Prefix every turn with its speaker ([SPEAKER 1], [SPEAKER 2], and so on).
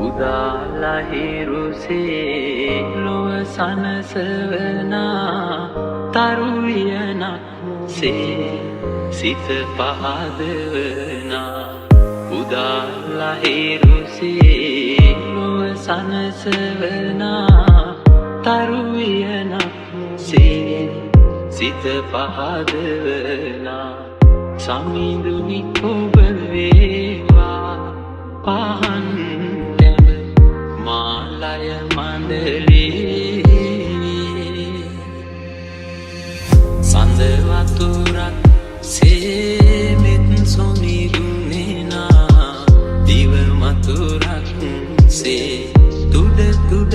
[SPEAKER 1] උදාලහිරුසේ ලොව සනසවනා තරුවියනක් සේ සිත පහදවනා උදාලහිරුසේ ලොව සනසවනා තරුවියනක් සේ සිත පහදවනා සමිඳුනි ඔබ වේවා පහන් දැඹ මාලය මණ්ඩලේ සඳ වතුරක් සේමෙත් සොමිදුනේනා දිව මතුරක් සේ තුඩ තුඩ